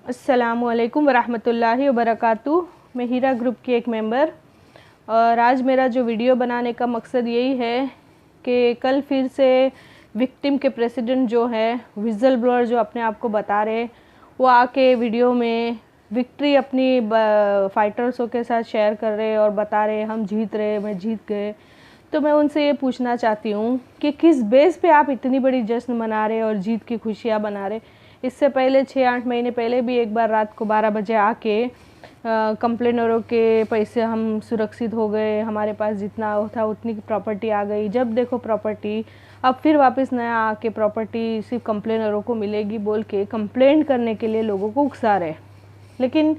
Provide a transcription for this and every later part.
अस्सलामुअलैकुम वरहमतुल्लाहि वबरकातुहू। मैं हीरा ग्रुप की एक मेंबर, और आज मेरा जो वीडियो बनाने का मकसद यही है कि कल फिर से विक्टिम के प्रेसिडेंट जो है, विज़ल ब्लोअर जो अपने आप को बता रहे, वो आके वीडियो में विक्ट्री अपनी फाइटर्सों के साथ शेयर कर रहे और बता रहे हम जीत रहे, मैं जीत गए। तो मैं उनसे ये पूछना चाहती हूँ कि किस बेस पे आप इतनी बड़ी जश्न मना रहे और जीत की खुशियाँ बना रहे। इससे पहले 6-8 महीने पहले भी एक बार रात को 12 बजे आके कंप्लेनरों के पैसे हम सुरक्षित हो गए, हमारे पास जितना था उतनी प्रॉपर्टी आ गई, जब देखो प्रॉपर्टी। अब फिर वापस नया आके प्रॉपर्टी सिर्फ कंप्लेनरों को मिलेगी बोल के कंप्लेंट करने के लिए लोगों को उकसा रहे। लेकिन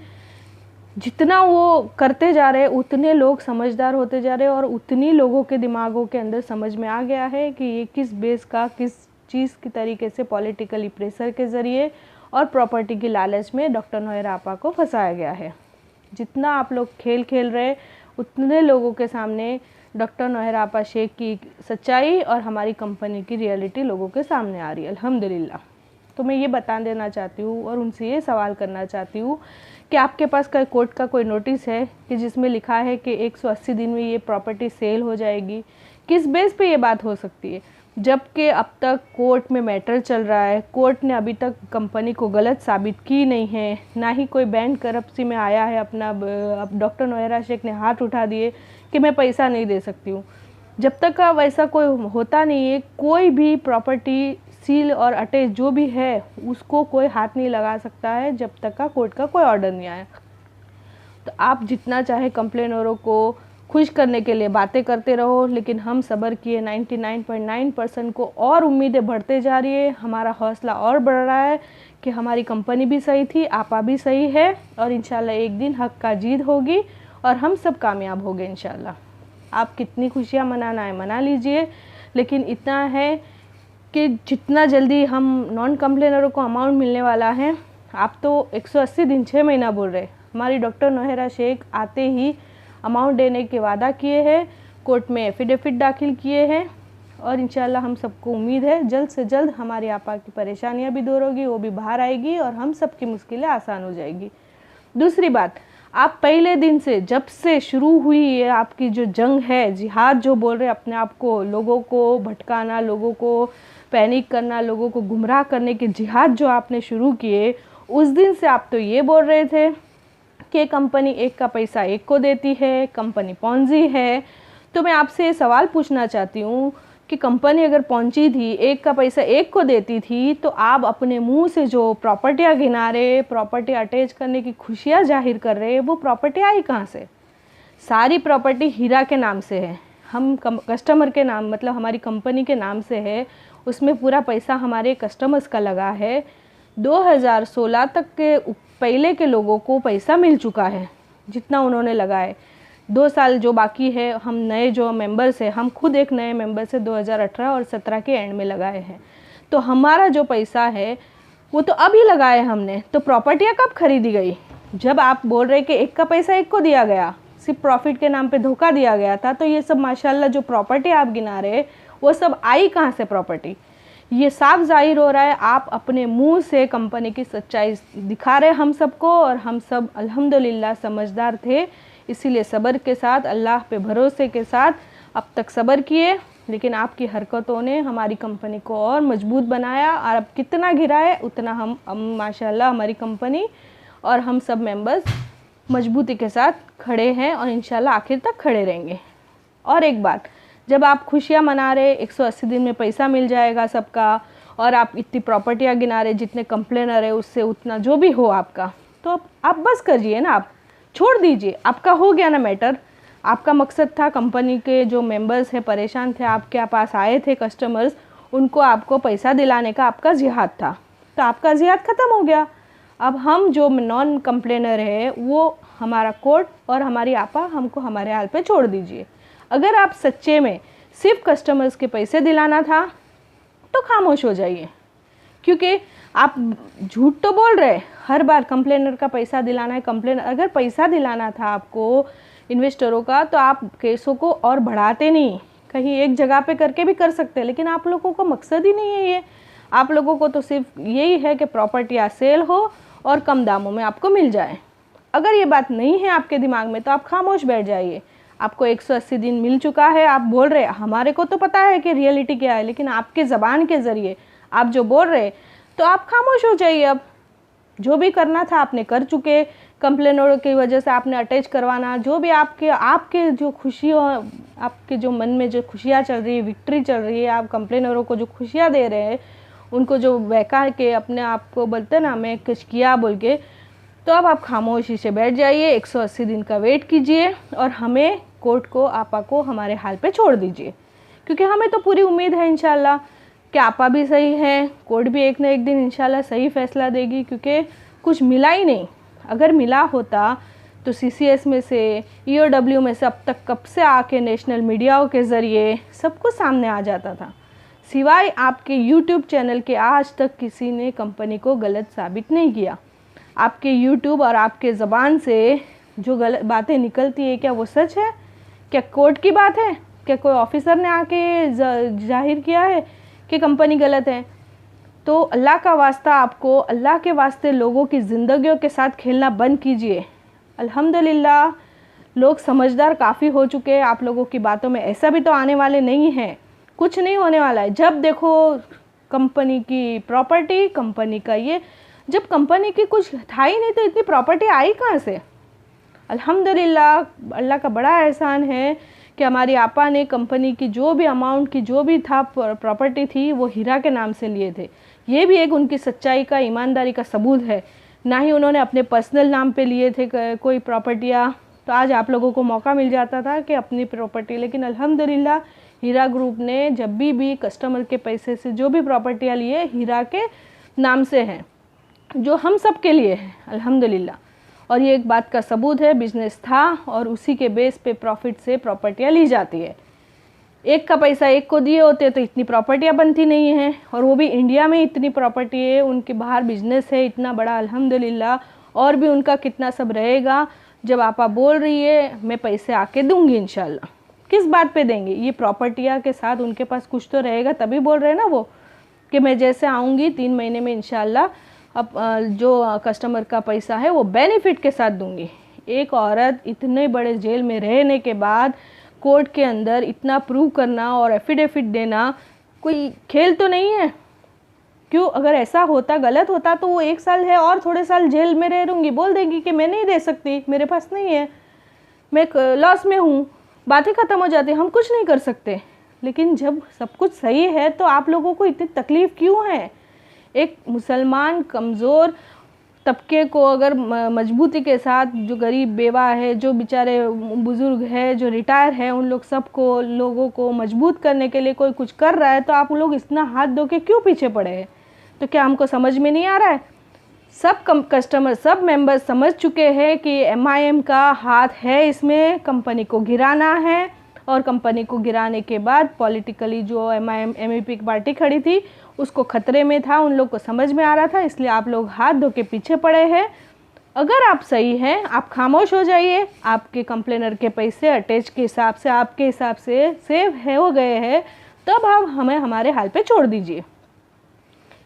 जितना वो करते जा रहे उतने लोग समझदार होते जा रहे और उतनी लोगों के दिमागों के अंदर समझ में आ गया है कि ये किस बेस का, किस चीज़ की तरीके से पॉलिटिकली प्रेशर के ज़रिए और प्रॉपर्टी की लालच में डॉक्टर नोएरा आपा को फंसाया गया है। जितना आप लोग खेल खेल रहे उतने लोगों के सामने डॉक्टर नोएरा आपा शेख की सच्चाई और हमारी कंपनी की रियलिटी लोगों के सामने आ रही है, अल्हम्दुलिल्लाह। तो मैं ये बता देना चाहती हूँ और उनसे ये सवाल करना चाहती हूँ कि आपके पास कोर्ट का कोई नोटिस है कि जिसमें लिखा है कि 180 दिन में ये प्रॉपर्टी सेल हो जाएगी? किस बेस पे ये बात हो सकती है, जबकि अब तक कोर्ट में मैटर चल रहा है, कोर्ट ने अभी तक कंपनी को गलत साबित की नहीं है, ना ही कोई बैंक करप्सी में आया है अपना। अब डॉक्टर नोएरा शेख ने हाथ उठा दिए कि मैं पैसा नहीं दे सकती हूँ। जब तक का वैसा कोई होता नहीं है, कोई भी प्रॉपर्टी सील और अटैच जो भी है उसको कोई हाथ नहीं लगा सकता है जब तक का कोर्ट का कोई ऑर्डर नहीं आया। तो आप जितना चाहे कंप्लेनरों को खुश करने के लिए बातें करते रहो, लेकिन हम सब्र किए 99.9% को और उम्मीदें बढ़ते जा रही है, हमारा हौसला और बढ़ रहा है कि हमारी कंपनी भी सही थी, आपा भी सही है, और इंशाल्लाह एक दिन हक का जीत होगी और हम सब कामयाब होंगे इंशाल्लाह। आप कितनी खुशियाँ मनाना है मना लीजिए, लेकिन इतना है कि जितना जल्दी हम नॉन कंप्लेनरों को अमाउंट मिलने वाला है, आप तो 180 दिन 6 महीना बोल रहे, हमारी डॉक्टर नोएरा शेख आते ही अमाउंट देने के वादा किए हैं, कोर्ट में एफिडेविट दाखिल किए हैं, और इंशाल्लाह हम सबको उम्मीद है जल्द से जल्द हमारी आपा की परेशानियां भी दूर होगी, वो भी बाहर आएगी और हम सबकी मुश्किलें आसान हो जाएगी। दूसरी बात, आप पहले दिन से जब से शुरू हुई है आपकी जो जंग है, जिहाद जो बोल रहे अपने आप को, लोगों को भटकाना, लोगों को पैनिक करना, लोगों को गुमराह करने के जिहाद जो आपने शुरू किए, उस दिन से आप तो ये बोल रहे थे कि कंपनी एक का पैसा एक को देती है, कंपनी पॉन्जी है। तो मैं आपसे ये सवाल पूछना चाहती हूँ कि कंपनी अगर पहुंची थी, एक का पैसा एक को देती थी, तो आप अपने मुंह से जो प्रॉपर्टियाँ गिना रहे, प्रॉपर्टी अटैच करने की खुशियाँ जाहिर कर रहे, वो प्रॉपर्टी आई कहाँ से? सारी प्रॉपर्टी हीरा के नाम से है, हम कस्टमर के नाम, मतलब हमारी कंपनी के नाम से है, उसमें पूरा पैसा हमारे कस्टमर्स का लगा है। 2016 तक के पहले के लोगों को पैसा मिल चुका है जितना उन्होंने लगाए। 2 साल जो बाकी है, हम नए जो मेंबर्स हैं, हम खुद एक नए मेंबर से 2018 और 17 के एंड में लगाए हैं, तो हमारा जो पैसा है वो तो अभी लगाए हमने। तो प्रॉपर्टियाँ कब खरीदी गई? जब आप बोल रहे कि एक का पैसा एक को दिया गया, सिर्फ प्रॉफिट के नाम पे धोखा दिया गया था, तो ये सब माशाल्लाह जो प्रॉपर्टी आप गिना रहे वो सब आई कहाँ से प्रॉपर्टी? ये साफ जाहिर हो रहा है, आप अपने मुंह से कंपनी की सच्चाई दिखा रहे हम सबको, और हम सब अल्हम्दुलिल्लाह समझदार थे, इसीलिए सब्र के साथ, अल्लाह पे भरोसे के साथ अब तक सब्र किए। लेकिन आपकी हरकतों ने हमारी कंपनी को और मजबूत बनाया, और अब कितना गिरा है उतना हम माशाल्लाह हमारी कंपनी और हम सब मेंबर्स मजबूती के साथ खड़े हैं और इंशाल्लाह आखिर तक खड़े रहेंगे। और एक बात, जब आप खुशियाँ मना रहे 180 दिन में पैसा मिल जाएगा सबका, और आप इतनी प्रॉपर्टियाँ गिना रहे, जितने कंप्लेनर है उससे उतना जो भी हो आपका, तो आप बस करिए ना, आप छोड़ दीजिए, आपका हो गया ना मैटर। आपका मकसद था कंपनी के जो मेंबर्स हैं परेशान थे, आपके पास आए थे कस्टमर्स, उनको आपको पैसा दिलाने का आपका जिहाद था, तो आपका जिहाद ख़त्म हो गया। अब हम जो नॉन कंप्लेनर है वो हमारा कोर्ट और हमारी आपा हमको हमारे हाल पे छोड़ दीजिए। अगर आप सच्चे में सिर्फ कस्टमर्स के पैसे दिलाना था तो खामोश हो जाइए, क्योंकि आप झूठ तो बोल रहे, हर बार कंप्लेनर का पैसा दिलाना है, कंप्लेनर। अगर पैसा दिलाना था आपको इन्वेस्टरों का, तो आप केसों को और बढ़ाते नहीं, कहीं एक जगह पे करके भी कर सकते हैं, लेकिन आप लोगों को मकसद ही नहीं है ये। आप लोगों को तो सिर्फ यही है कि प्रॉपर्टियाँ सेल हो और कम दामों में आपको मिल जाए। अगर ये बात नहीं है आपके दिमाग में तो आप खामोश बैठ जाइए। आपको 180 दिन मिल चुका है, आप बोल रहे, हमारे को तो पता है कि रियलिटी क्या है, लेकिन आपके ज़बान के ज़रिए आप जो बोल रहे, तो आप खामोश हो जाइए। अब जो भी करना था आपने कर चुके। कंप्लेनरों की वजह से आपने अटैच करवाना, जो भी आपके जो खुशियों, आपके जो मन में जो खुशियाँ चल रही है, विक्ट्री चल रही है, आप कंप्लेनरों को जो खुशियाँ दे रहे हैं, उनको जो बहका के अपने आप को बोलते ना मैं कुछ किया बोल के, तो अब आप खामोशी से बैठ जाइए, 180 दिन का वेट कीजिए और हमें कोर्ट को, आपा को हमारे हाल पे छोड़ दीजिए। क्योंकि हमें तो पूरी उम्मीद है इंशाल्लाह कि आपा भी सही है, कोर्ट भी एक ना एक दिन इंशाल्लाह सही फैसला देगी। क्योंकि कुछ मिला ही नहीं। अगर मिला होता तो CCS में से, EOW में से अब तक कब से आके नेशनल मीडियाओं के ज़रिए सब कुछ सामने आ जाता था। सिवाय आपके YouTube चैनल के आज तक किसी ने कंपनी को गलत साबित नहीं किया। आपके YouTube और आपके ज़बान से जो गलत बातें निकलती है, क्या वो सच है? क्या कोर्ट की बात है? क्या कोई ऑफिसर ने आके जाहिर किया है कि कंपनी गलत है? तो अल्लाह का वास्ता, आपको अल्लाह के वास्ते लोगों की ज़िंदगियों के साथ खेलना बंद कीजिए। अल्हम्दुलिल्लाह लोग समझदार काफ़ी हो चुके हैं। आप लोगों की बातों में ऐसा भी तो आने वाले नहीं हैं, कुछ नहीं होने वाला है। जब देखो कंपनी की प्रॉपर्टी, कंपनी का ये, जब कंपनी की कुछ था ही नहीं तो इतनी प्रॉपर्टी आई कहाँ से? अल्हम्दुलिल्लाह अल्लाह का बड़ा एहसान है कि हमारी आपा ने कंपनी की जो भी अमाउंट की जो भी था प्रॉपर्टी थी वो हीरा के नाम से लिए थे। ये भी एक उनकी सच्चाई का, ईमानदारी का सबूत है। ना ही उन्होंने अपने पर्सनल नाम पे लिए थे कोई प्रॉपर्टियाँ, तो आज आप लोगों को मौका मिल जाता था कि अपनी प्रॉपर्टी, लेकिन अल्हम्दुलिल्लाह हीरा ग्रुप ने जब भी कस्टमर के पैसे से जो भी प्रॉपर्टियाँ लिए हीरा के नाम से हैं, जो हम सब के लिए है अल्हम्दुलिल्लाह। और ये एक बात का सबूत है, बिजनेस था और उसी के बेस पे प्रॉफिट से प्रॉपर्टियाँ ली जाती है। एक का पैसा एक को दिए होते तो इतनी प्रॉपर्टियाँ बनती नहीं हैं, और वो भी इंडिया में इतनी प्रॉपर्टी है, उनके बाहर बिजनेस है इतना बड़ा अल्हम्दुलिल्लाह, और भी उनका कितना सब रहेगा। जब आपा बोल रही है मैं पैसे आके दूंगी इंशाल्लाह, किस बात पे देंगे? ये प्रॉपर्टियाँ के साथ उनके पास कुछ तो रहेगा, तभी बोल रहे हैं ना वो कि मैं जैसे आऊँगी 3 महीने में इंशाल्लाह अब जो कस्टमर का पैसा है वो बेनिफिट के साथ दूंगी। एक औरत इतने बड़े जेल में रहने के बाद कोर्ट के अंदर इतना प्रूव करना और एफिडेविट देना कोई खेल तो नहीं है। क्यों? अगर ऐसा होता, गलत होता, तो वो 1 साल है और थोड़े साल जेल में रह लूँगी, बोल देगी कि मैं नहीं दे सकती, मेरे पास नहीं है, मैं लॉस में हूँ, बातें ख़त्म हो जाती, हम कुछ नहीं कर सकते। लेकिन जब सब कुछ सही है तो आप लोगों को इतनी तकलीफ़ क्यों है? एक मुसलमान कमज़ोर तबके को अगर मजबूती के साथ, जो गरीब बेवा है, जो बेचारे बुज़ुर्ग है, जो रिटायर है, उन लोगों को मजबूत करने के लिए कोई कुछ कर रहा है, तो आप लोग इतना हाथ धो के क्यों पीछे पड़े हैं? तो क्या हमको समझ में नहीं आ रहा है? सब कस्टमर, सब मेंबर्स समझ चुके हैं कि MIM का हाथ है इसमें, कंपनी को गिराना है। और कंपनी को गिराने के बाद पॉलिटिकली जो MIM MEP की पार्टी खड़ी थी उसको खतरे में था, उन लोग को समझ में आ रहा था, इसलिए आप लोग हाथ धो के पीछे पड़े हैं। अगर आप सही हैं, आप खामोश हो जाइए। आपके कंप्लेनर के पैसे अटैच के हिसाब से, आपके हिसाब से सेव है हो गए हैं, तब आप हमें हमारे हाल पे छोड़ दीजिए।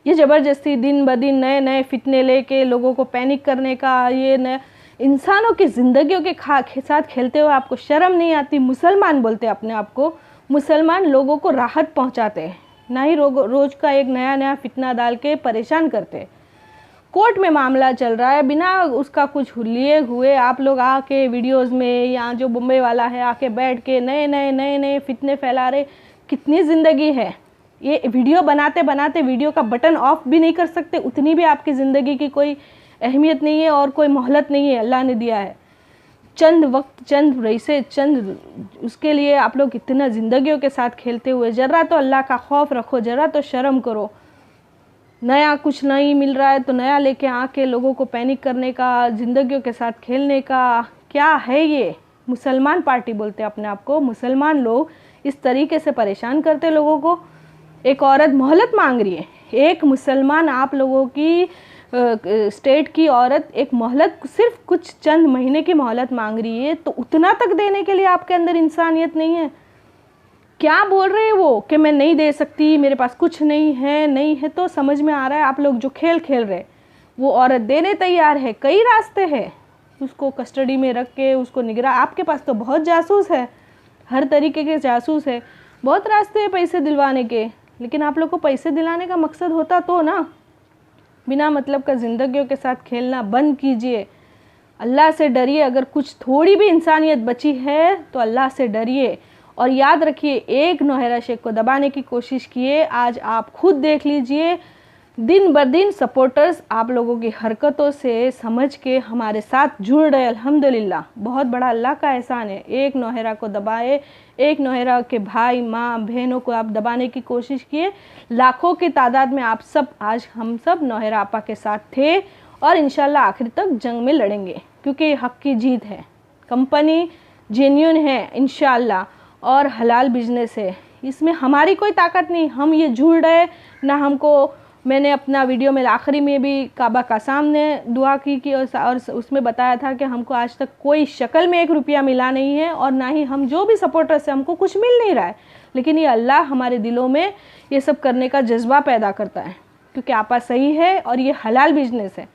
ये ज़बरदस्ती दिन ब दिन नए नए फितने लेके लोगों को पैनिक करने का, ये नए इंसानों की ज़िंदगियों के साथ खेलते हुए आपको शर्म नहीं आती? मुसलमान बोलते अपने आप को, मुसलमान लोगों को राहत पहुंचाते हैं, ना ही रोज़ का एक नया नया फितना डाल के परेशान करते। कोर्ट में मामला चल रहा है, बिना उसका कुछ लिए हुए आप लोग आके वीडियोस में, या जो मुंबई वाला है आके बैठ के नए नए फितने फैला रहे। कितनी ज़िंदगी है? ये वीडियो बनाते बनाते वीडियो का बटन ऑफ भी नहीं कर सकते, उतनी भी आपकी ज़िंदगी की कोई अहमियत नहीं है और कोई मोहलत नहीं है अल्लाह ने दिया है। चंद वक्त, चंद रईसे, चंद उसके लिए आप लोग इतना ज़िंदगियों के साथ खेलते हुए, ज़रा तो अल्लाह का खौफ रखो, ज़रा तो शर्म करो। नया कुछ नहीं मिल रहा है तो नया लेके आके लोगों को पैनिक करने का, ज़िंदगियों के साथ खेलने का क्या है ये? मुसलमान पार्टी बोलते हैं अपने आप को, मुसलमान लोग इस तरीके से परेशान करते लोगों को। एक औरत मोहलत मांग रही है, एक मुसलमान आप लोगों की स्टेट की औरत एक मोहलत, सिर्फ कुछ चंद महीने की मोहलत मांग रही है, तो उतना तक देने के लिए आपके अंदर इंसानियत नहीं है? क्या बोल रहे हैं वो कि मैं नहीं दे सकती, मेरे पास कुछ नहीं है? नहीं है तो समझ में आ रहा है आप लोग जो खेल खेल रहे। वो औरत देने तैयार है। कई रास्ते हैं, उसको कस्टडी में रख के उसको निगरान, आपके पास तो बहुत जासूस है, हर तरीके के जासूस है, बहुत रास्ते हैं पैसे दिलवाने के, लेकिन आप लोग को पैसे दिलाने का मकसद होता तो ना, बिना मतलब का ज़िंदगियों के साथ खेलना बंद कीजिए। अल्लाह से डरिए। अगर कुछ थोड़ी भी इंसानियत बची है तो अल्लाह से डरिए। और याद रखिए, एक नौहरा शेख को दबाने की कोशिश किए, आज आप खुद देख लीजिए, दिन ब दिन सपोर्टर्स आप लोगों की हरकतों से समझ के हमारे साथ जुड़ रहे। अल्हम्दुलिल्लाह, बहुत बड़ा अल्लाह का एहसान है। एक नौहरा को दबाए, एक नौहरा के भाई माँ बहनों को आप दबाने की कोशिश किए, लाखों की तादाद में आप सब, आज हम सब नौहरा आपा के साथ थे और इंशाल्लाह आखिर तक जंग में लड़ेंगे, क्योंकि ये हक़ की जीत है। कंपनी जेन्युइन है इंशाल्लाह और हलाल बिजनेस है, इसमें हमारी कोई ताकत नहीं। हम ये झूठ रहे ना, हमको, मैंने अपना वीडियो में आखिरी में भी काबा का सामने दुआ की और उसमें बताया था कि हमको आज तक कोई शक्ल में 1 रुपया मिला नहीं है और ना ही हम जो भी सपोर्टर्स हैं हमको कुछ मिल नहीं रहा है, लेकिन ये अल्लाह हमारे दिलों में ये सब करने का जज्बा पैदा करता है, क्योंकि आपा सही है और ये हलाल बिजनेस है।